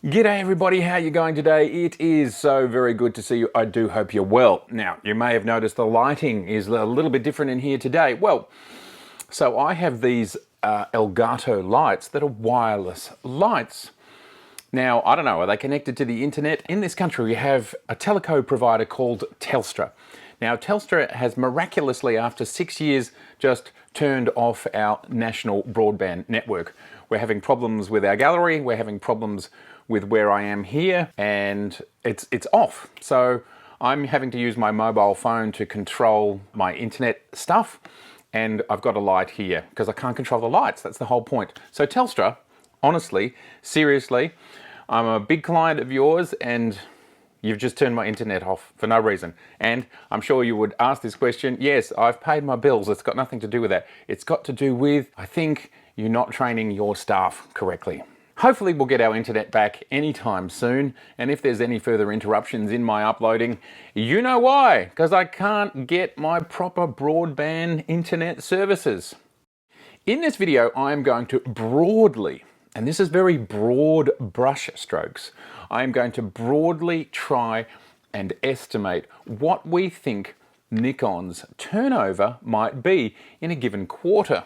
G'day everybody, how you going today? It is so very good to see you. I do hope you're well. Now, you may have noticed the lighting is a little bit different in here today. Well, so I have these Elgato lights that are wireless lights. Now, I don't know, are they connected to the internet? In this country, we have a teleco provider called Telstra. Now, Telstra has miraculously, after 6 years, just turned off our national broadband network. We're having problems with our gallery, we're having problems with where I am here, and it's off. So I'm having to use my mobile phone to control my internet stuff, and I've got a light here because I can't control the lights. That's the whole point. So Telstra, honestly, seriously, I'm a big client of yours and you've just turned my internet off for no reason. And I'm sure you would ask this question. Yes, I've paid my bills. It's got nothing to do with that. It's got to do with, I think, you not training your staff correctly. Hopefully we'll get our internet back anytime soon, and if there's any further interruptions in my uploading, you know why, because I can't get my proper broadband internet services. In this video, I am going to broadly, and this is very broad brush strokes, I am going to broadly try and estimate what we think Nikon's turnover might be in a given quarter.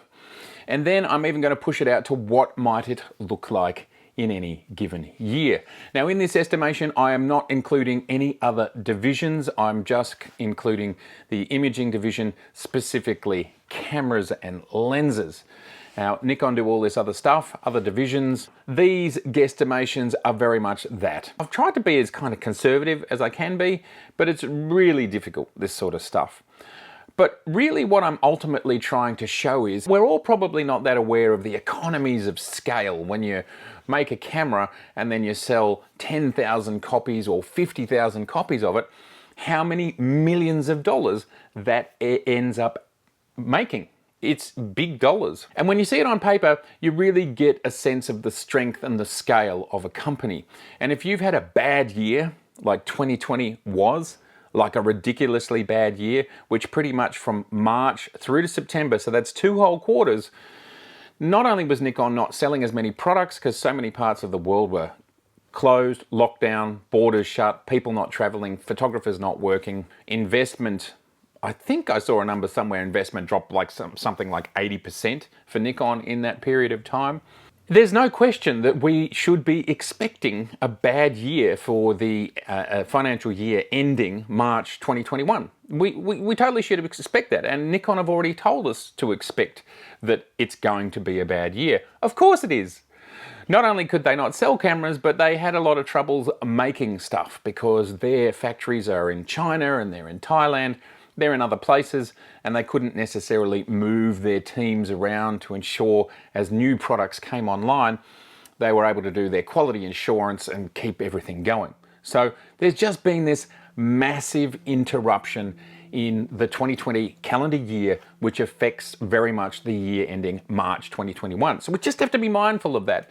And then I'm even going to push it out to what might it look like in any given year. Now, in this estimation, I am not including any other divisions. I'm just including the imaging division, specifically cameras and lenses. Now, Nikon do all this other stuff, other divisions. These guesstimations are very much that. I've tried to be as kind of conservative as I can be, but it's really difficult, this sort of stuff. But really what I'm ultimately trying to show is we're all probably not that aware of the economies of scale when you make a camera and then you sell 10,000 copies or 50,000 copies of it, how many millions of dollars that ends up making. It's big dollars. And when you see it on paper, you really get a sense of the strength and the scale of a company. And if you've had a bad year, like 2020 was, like a ridiculously bad year, which pretty much from March through to September, so that's 2 whole quarters, not only was Nikon not selling as many products because so many parts of the world were closed, locked down, borders shut, people not traveling, photographers not working, investment, I think I saw a number somewhere, investment dropped like something like 80% for Nikon in that period of time. There's no question that we should be expecting a bad year for the financial year ending March 2021. We totally should expect that, and Nikon have already told us to expect that it's going to be a bad year. Of course it is. Not only could they not sell cameras, but they had a lot of troubles making stuff because their factories are in China and they're in Thailand. They're in other places, and they couldn't necessarily move their teams around to ensure as new products came online, they were able to do their quality assurance and keep everything going. So there's just been this massive interruption in the 2020 calendar year, which affects very much the year ending March 2021. So we just have to be mindful of that.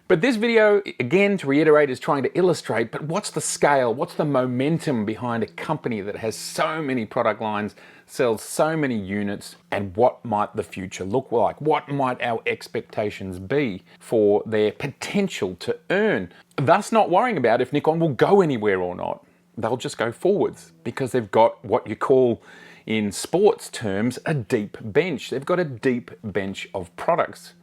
But this video, again, to reiterate, is trying to illustrate, but what's the scale? What's the momentum behind a company that has so many product lines, sells so many units, and what might the future look like? What might our expectations be for their potential to earn? Thus not worrying about if Nikon will go anywhere or not. They'll just go forwards because they've got what you call, in sports terms, a deep bench. They've got a deep bench of products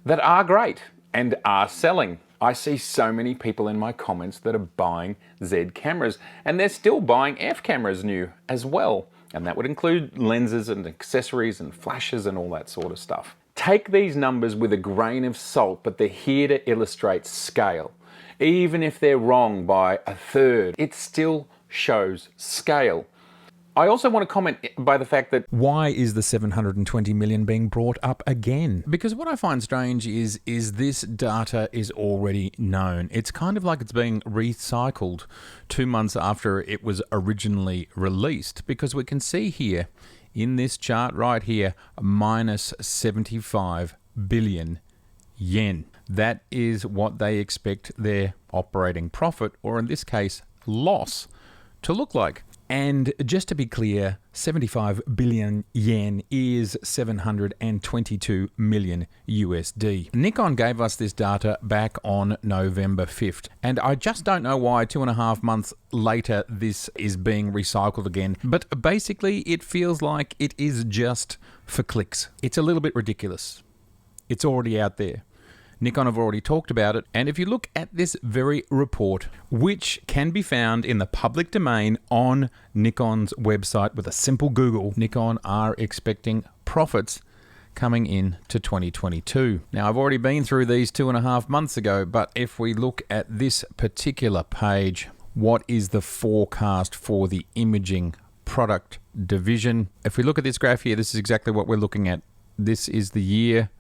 that are great and are selling. I see so many people in my comments that are buying Z cameras, and they're still buying F cameras new as well. And that would include lenses and accessories and flashes and all that sort of stuff. Take these numbers with a grain of salt, but they're here to illustrate scale. Even if they're wrong by a third, it still shows scale. I also want to comment by the fact that why is the 720 million being brought up again? Because what I find strange is this data is already known. It's kind of like it's being recycled 2 months after it was originally released, because we can see here in this chart right here, minus 75 billion yen. That is what they expect their operating profit, or in this case, loss, to look like. And just to be clear, 75 billion yen is 722 million USD. Nikon gave us this data back on November 5th, and I just don't know why 2.5 months later this is being recycled again. But basically, it feels like it is just for clicks. It's a little bit ridiculous. It's already out there. Nikon have already talked about it, and if you look at this very report, which can be found in the public domain on Nikon's website with a simple Google, Nikon are expecting profits coming in to 2022. Now, I've already been through these 2.5 months ago, but if we look at this particular page, what is the forecast for the imaging product division? If we look at this graph here, this is exactly what we're looking at. This is the year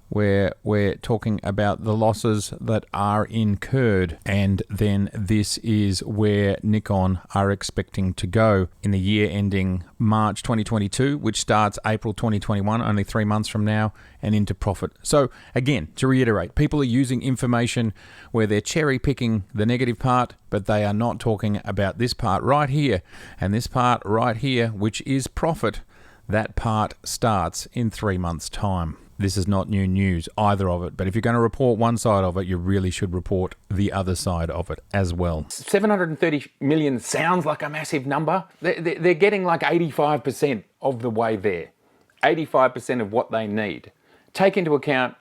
where we're talking about the losses that are incurred, and then this is where Nikon are expecting to go in the year ending March 2022, which starts April 2021, only 3 months from now, and into profit. So again, to reiterate, people are using information where they're cherry picking the negative part, but they are not talking about this part right here and this part right here, which is profit. That part starts in 3 months' time. This is not new news, either of it. But if you're going to report one side of it, you really should report the other side of it as well. 730 million sounds like a massive number. They're getting like 85% of the way there. 85% of what they need. Take into account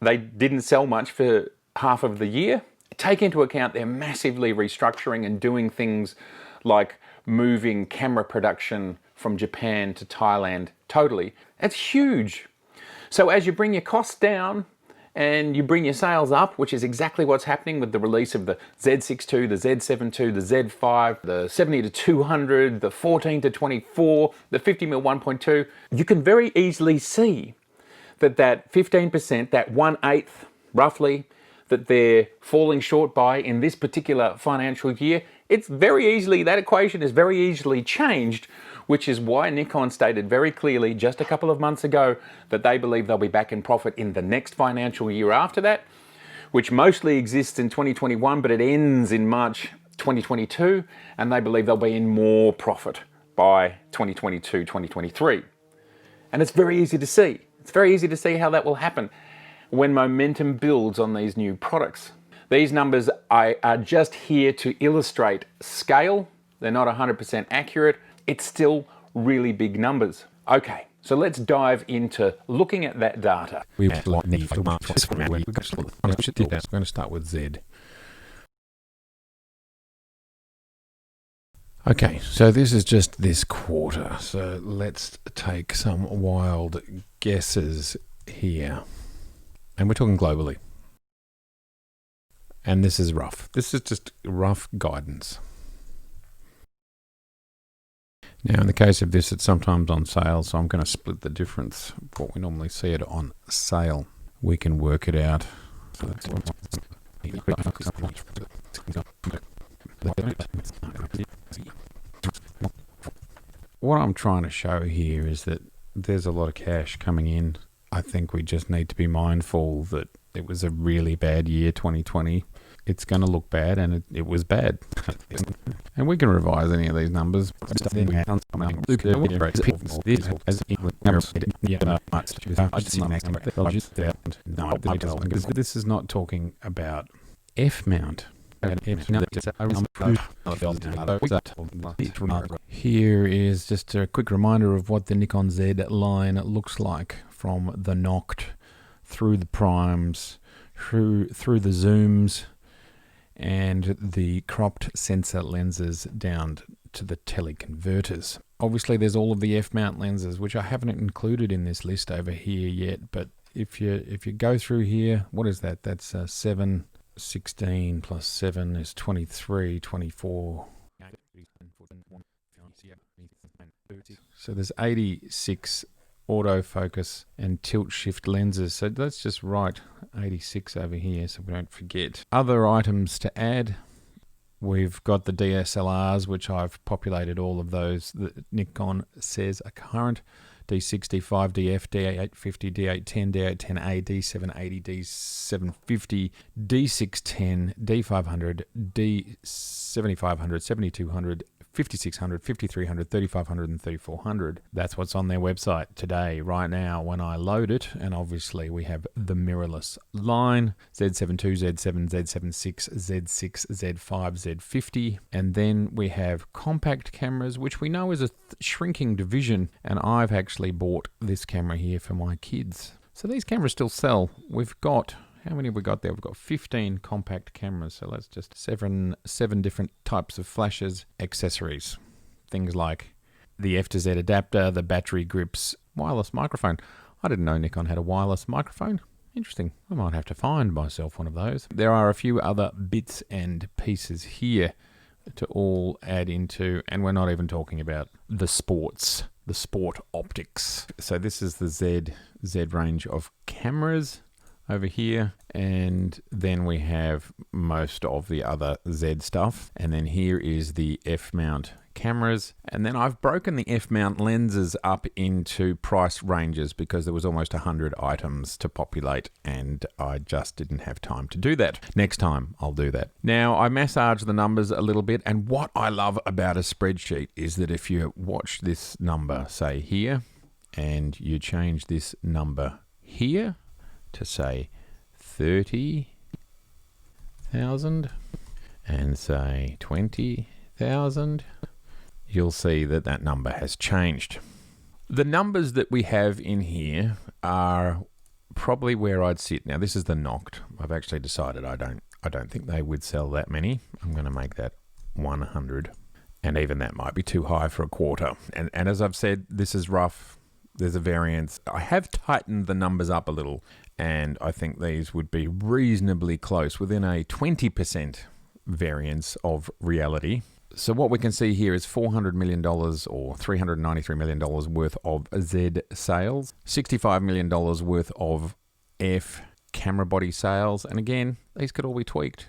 they didn't sell much for half of the year. Take into account they're massively restructuring and doing things like moving camera production from Japan to Thailand totally. That's huge. So as you bring your costs down and you bring your sales up, which is exactly what's happening with the release of the Z6 II, the Z7 II, the Z5, the 70-200, the 14-24, the 50mm 1.2, you can very easily see that 15%, that 1/8 roughly, that they're falling short by in this particular financial year, it's very easily, that equation is very easily changed, which is why Nikon stated very clearly just a couple of months ago that they believe they'll be back in profit in the next financial year after that, which mostly exists in 2021, but it ends in March 2022, and they believe they'll be in more profit by 2022, 2023. And it's very easy to see. It's very easy to see how that will happen when momentum builds on these new products. These numbers are just here to illustrate scale. They're not 100% accurate. It's still really big numbers. Okay, so let's dive into looking at that data. We're going to start with Z. Okay, so this is just this quarter. So let's take some wild guesses here. And we're talking globally. And this is rough. This is just rough guidance. Now, in the case of this, it's sometimes on sale, so I'm going to split the difference. What we normally see it on sale, we can work it out. What I'm trying to show here is that there's a lot of cash coming in. I think we just need to be mindful that it was a really bad year, 2020. It's going to look bad, and it was bad. And we can revise any of these numbers. This is not talking about F-mount. Here is just a quick reminder of what the Nikon Z line looks like, from the Noct through the primes, through the zooms, and the cropped sensor lenses down to the teleconverters. Obviously, there's all of the F-mount lenses, which I haven't included in this list over here yet. But if you go through here, what is that? That's 7, 16 plus 7 is 23, 24. So there's 86 autofocus and tilt shift lenses. So let's just write 86 over here so we don't forget. Other items to add, we've got the DSLRs, which I've populated all of those that Nikon says are current. D6, D5, DF, D850, D810, D810A, D780, D750, D610, D500, D7500, 7200, 5600, 5300, 3500, and 3400. That's what's on their website today, right now, when I load it. And obviously we have the mirrorless line, Z7 II, Z7, Z7 VI, Z6, Z5, Z50. And then we have compact cameras, which we know is a shrinking division. And I've actually bought this camera here for my kids. So these cameras still sell. We've got... How many have we got there? We've got 15 compact cameras. So that's just seven different types of flashes, accessories. Things like the F to Z adapter, the battery grips, wireless microphone. I didn't know Nikon had a wireless microphone. Interesting. I might have to find myself one of those. There are a few other bits and pieces here to all add into, and we're not even talking about the sport optics. So this is the Z range of cameras over here, and then we have most of the other Z stuff, and then here is the F-mount cameras, and then I've broken the F-mount lenses up into price ranges because there was almost 100 items to populate, and I just didn't have time to do that. Next time I'll do that. Now I massage the numbers a little bit, and what I love about a spreadsheet is that if you watch this number, say here, and you change this number here to say 30,000 and say 20,000, you'll see that that number has changed. The numbers that we have in here are probably where I'd sit. Now this is the knocked. I've actually decided I don't think they would sell that many. I'm going to make that 100, and even that might be too high for a quarter. And as I've said, this is rough. There's a variance. I have tightened the numbers up a little, and I think these would be reasonably close, within a 20% variance of reality. So what we can see here is $400 million or $393 million worth of Z sales, $65 million worth of F camera body sales. And again, these could all be tweaked.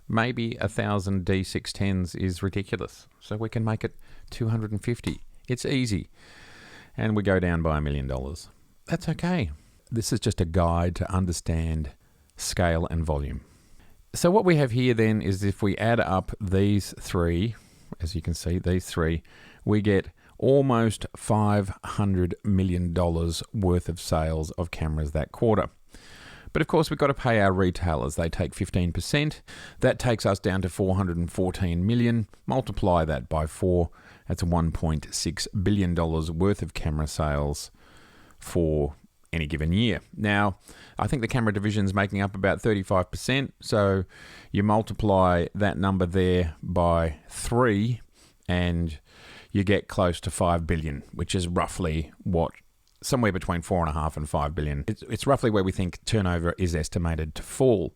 Maybe 1,000 D610s is ridiculous. So we can make it 250. It's easy. And we go down by $1 million. That's okay. This is just a guide to understand scale and volume. So what we have here then is, if we add up these three, as you can see, these three, we get almost $500 million worth of sales of cameras that quarter. But of course, we've got to pay our retailers. They take 15%. That takes us down to $414 million. Multiply that by 4. That's $1.6 billion worth of camera sales for any given year. Now, I think the camera division is making up about 35%. So you multiply that number there by 3 and you get close to 5 billion, which is roughly what, somewhere between 4.5 and 5 billion. It's roughly where we think turnover is estimated to fall.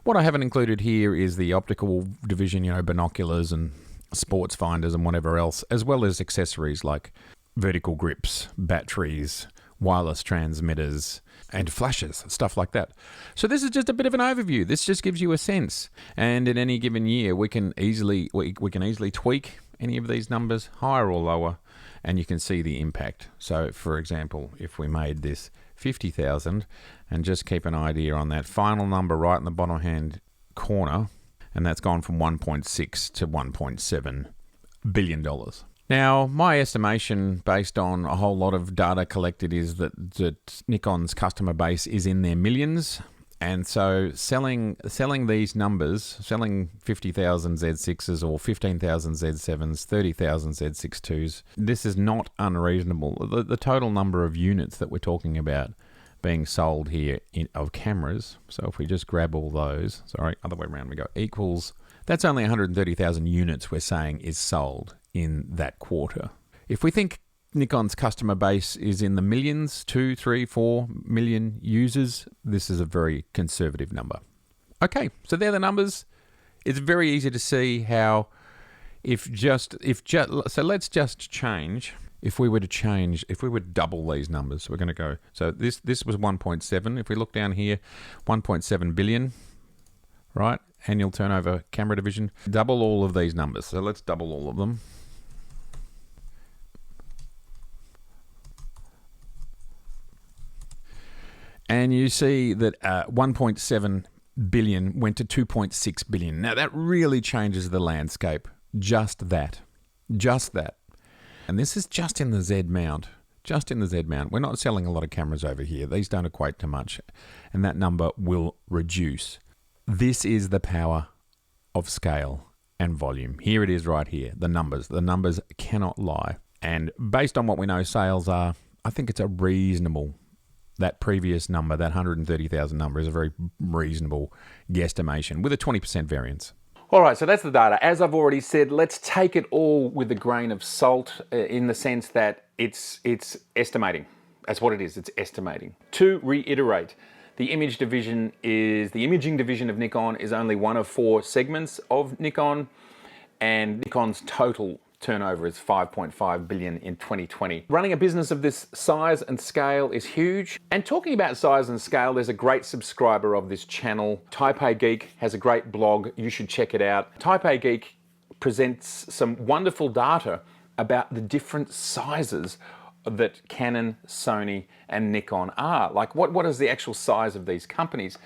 What I haven't included here is the optical division, binoculars and sports finders and whatever else, as well as accessories like vertical grips, batteries, wireless transmitters, and flashes, stuff like that. So this is just a bit of an overview. This just gives you a sense. And in any given year, we can easily tweak any of these numbers, higher or lower, and you can see the impact. So, for example, if we made this 50,000, and just keep an idea on that final number right in the bottom hand corner, and that's gone from 1.6 to $1.7 billion. Now, my estimation, based on a whole lot of data collected, is that Nikon's customer base is in their millions. And so selling these numbers, selling 50,000 Z6s or 15,000 Z7s, 30,000 Z6 IIs, this is not unreasonable. The total number of units that we're talking about being sold here of cameras, so if we just grab all those, other way around we go, equals, that's only 130,000 units we're saying is sold in that quarter. If we think Nikon's customer base is in the millions, 2, 3, 4 million users, this is a very conservative number. Okay, so they're the numbers. It's very easy to see how so let's just change. If we were to double these numbers, we're going to go, so this was 1.7. If we look down here, 1.7 billion, right? Annual turnover camera division. Double all of these numbers. So let's double all of them. And you see that 1.7 billion went to 2.6 billion. Now that really changes the landscape. Just that. Just that. And this is just in the Z mount. Just in the Z mount. We're not selling a lot of cameras over here. These don't equate to much. And that number will reduce. This is the power of scale and volume. Here it is right here. The numbers. The numbers cannot lie. And based on what we know sales are, I think it's a reasonable, that previous number, that 130,000 number is a very reasonable guesstimation with a 20% variance. All right, so that's the data. As I've already said, let's take it all with a grain of salt in the sense that it's estimating. That's what it is, it's estimating. To reiterate, the imaging division of Nikon is only one of 4 segments of Nikon, and Nikon's total turnover is 5.5 billion in 2020. Running a business of this size and scale is huge. And talking about size and scale, there's a great subscriber of this channel. Taipei Geek has a great blog. You should check it out. Taipei Geek presents some wonderful data about the different sizes that Canon, Sony, and Nikon are. Like what is the actual size of these companies?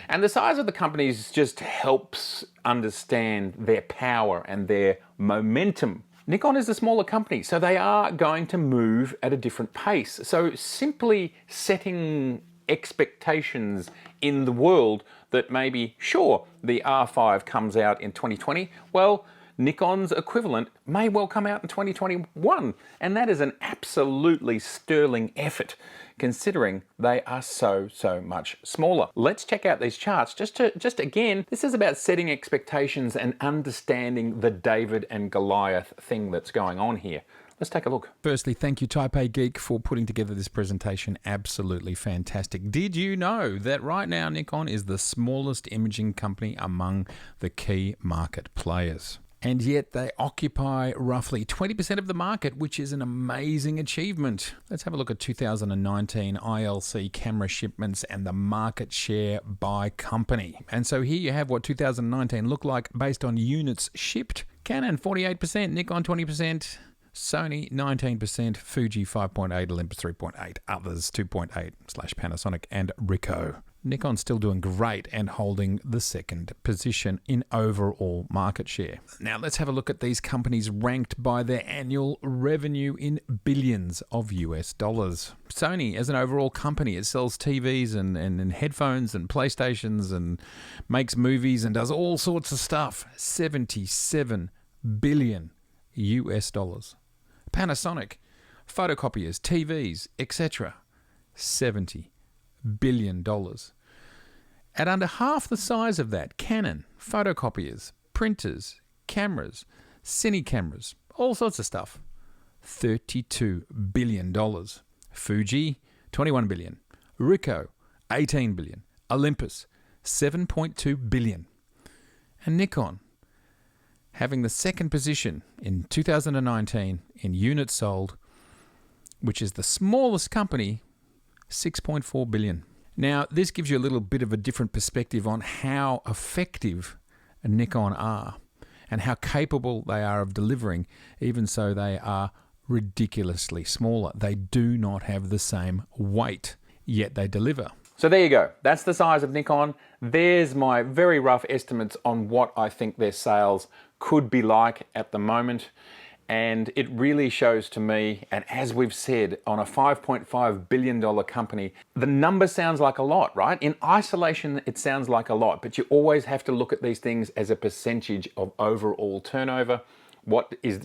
And the size of the companies just helps understand their power and their momentum. Nikon is a smaller company, so they are going to move at a different pace. So simply setting expectations in the world that maybe, sure, the R5 comes out in 2020, well, Nikon's equivalent may well come out in 2021. And that is an absolutely sterling effort, considering they are so much smaller. Let's check out these charts. Just again, this is about setting expectations and understanding the David and Goliath thing that's going on here. Let's take a look. Firstly, thank you, Taipei Geek, for putting together this presentation. Absolutely fantastic. Did you know that right now Nikon is the smallest imaging company among the key market players? And yet they occupy roughly 20% of the market, which is an amazing achievement. Let's have a look at 2019 ILC camera shipments and the market share by company. And so here you have what 2019 looked like based on units shipped. Canon 48%, Nikon 20%, Sony 19%, Fuji 5.8%, Olympus 3.8%, others 2.8% / Panasonic and Ricoh. Nikon's still doing great and holding the second position in overall market share. Now let's have a look at these companies ranked by their annual revenue in billions of US dollars. Sony, as an overall company, it sells TVs and headphones and PlayStations and makes movies and does all sorts of stuff. 77 billion US dollars. Panasonic, photocopiers, TVs, etc. $70 billion. At under half the size of that, Canon, photocopiers, printers, cameras, cine cameras, all sorts of stuff, $32 billion. Fuji, $21 billion. Ricoh, $18 billion. Olympus, $7.2 billion. And Nikon, having the second position in 2019 in units sold, which is the smallest company, 6.4 billion. Now, this gives you a little bit of a different perspective on how effective Nikon are and how capable they are of delivering, even so they are ridiculously smaller. They do not have the same weight, yet they deliver. So there you go. That's the size of Nikon. There's my very rough estimates on what I think their sales could be like at the moment. And it really shows to me, and as we've said, on a $5.5 billion company, the number sounds like a lot, right? In isolation, it sounds like a lot, but you always have to look at these things as a percentage of overall turnover. What does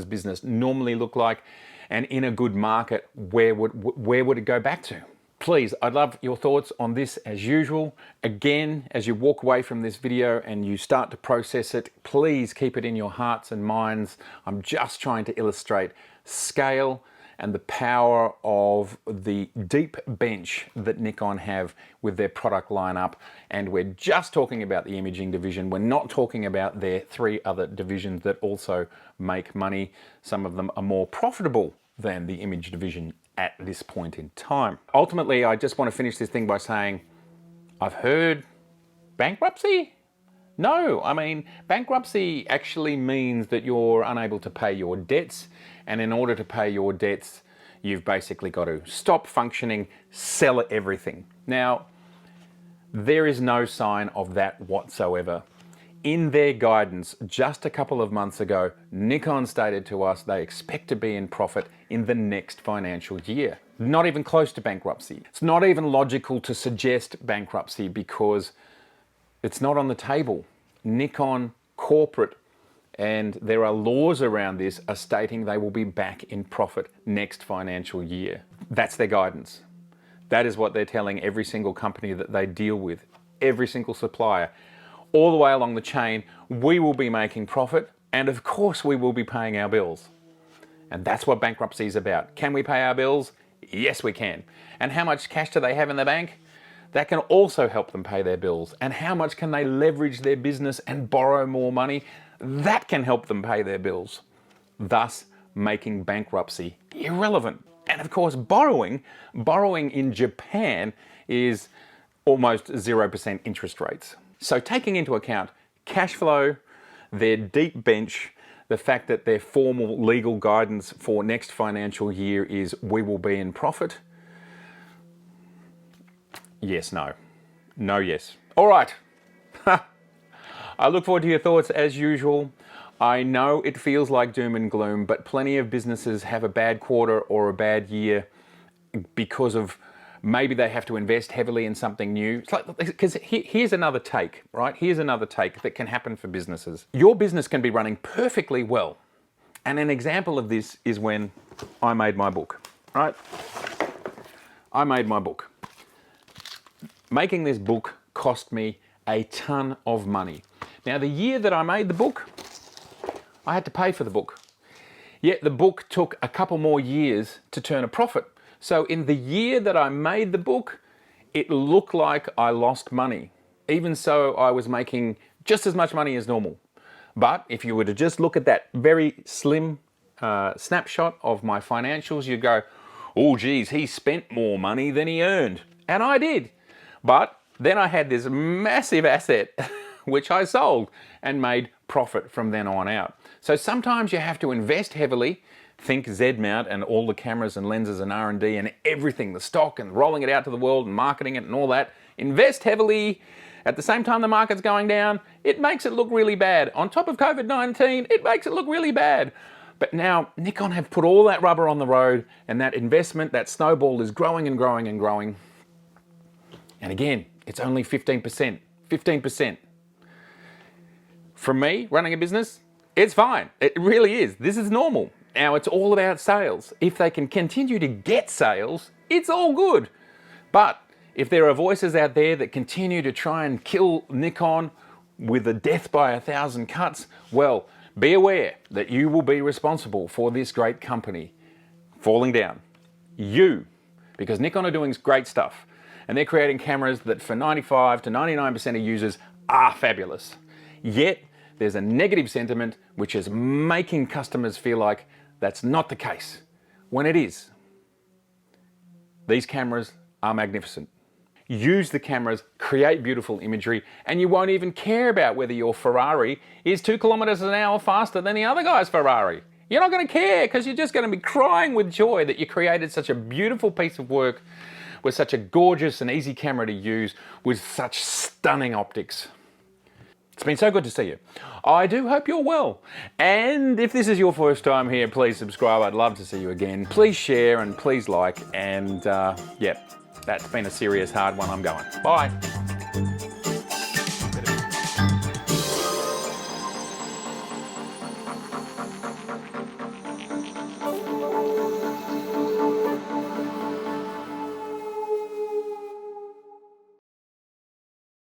business normally look like? And in a good market, where would it go back to? Please, I'd love your thoughts on this as usual. Again, as you walk away from this video and you start to process it, please keep it in your hearts and minds. I'm just trying to illustrate scale and the power of the deep bench that Nikon have with their product lineup. And we're just talking about the imaging division. We're not talking about their 3 other divisions that also make money. Some of them are more profitable than the image division at this point in time. Ultimately, I just want to finish this thing by saying, I've heard bankruptcy? No, I mean, bankruptcy actually means that you're unable to pay your debts, and in order to pay your debts, you've basically got to stop functioning, sell everything. Now, there is no sign of that whatsoever In their guidance just a couple of months ago, Nikon stated to us they expect to be in profit in the next financial year. Not even close to bankruptcy. It's not even logical to suggest bankruptcy because it's not on the table. Nikon corporate, and there are laws around this, are stating they will be back in profit next financial year. That's their guidance. That is what they're telling every single company that they deal with, every single supplier. All the way along the chain, we will be making profit, and of course we will be paying our bills. And that's what bankruptcy is about. Can we pay our bills? Yes, we can. And how much cash do they have in the bank? That can also help them pay their bills. And how much can they leverage their business and borrow more money? That can help them pay their bills, thus making bankruptcy irrelevant. And of course, borrowing in Japan is almost 0% interest rates. So taking into account cash flow, their deep bench, the fact that their formal legal guidance for next financial year is we will be in profit. Yes, no. No, yes. All right. I look forward to your thoughts as usual. I know it feels like doom and gloom, but plenty of businesses have a bad quarter or a bad year because of maybe they have to invest heavily in something new. It's like, because here's another take, right? Here's another take that can happen for businesses. Your business can be running perfectly well. And an example of this is when I made my book, right? I made my book. Making this book cost me a ton of money. Now, the year that I made the book, I had to pay for the book. Yet the book took a couple more years to turn a profit. So in the year that I made the book, it looked like I lost money. Even so, I was making just as much money as normal. But if you were to just look at that very slim snapshot of my financials, you'd go, oh geez, he spent more money than he earned. And I did. But then I had this massive asset, which I sold and made profit from then on out. So sometimes you have to invest heavily. Think Z-mount and all the cameras and lenses and R&D and everything, the stock and rolling it out to the world and marketing it and all that. Invest heavily. At the same time the market's going down, it makes it look really bad. On top of COVID-19, it makes it look really bad. But now Nikon have put all that rubber on the road, and that investment, that snowball is growing and growing and growing. And again, it's only 15%. 15%. From me, running a business, it's fine. It really is. This is normal. Now, it's all about sales. If they can continue to get sales, it's all good. But if there are voices out there that continue to try and kill Nikon with a death by 1,000 cuts, well, be aware that you will be responsible for this great company falling down. You. Because Nikon are doing great stuff. And they're creating cameras that for 95 to 99% of users are fabulous. Yet, there's a negative sentiment which is making customers feel like that's not the case, when it is. These cameras are magnificent. Use the cameras, create beautiful imagery, and you won't even care about whether your Ferrari is 2 kilometers an hour faster than the other guy's Ferrari. You're not going to care because you're just going to be crying with joy that you created such a beautiful piece of work with such a gorgeous and easy camera to use with such stunning optics. It's been so good to see you. I do hope you're well. And if this is your first time here, please subscribe. I'd love to see you again. Please share and please like. And yeah, that's been a serious hard one. I'm going. Bye.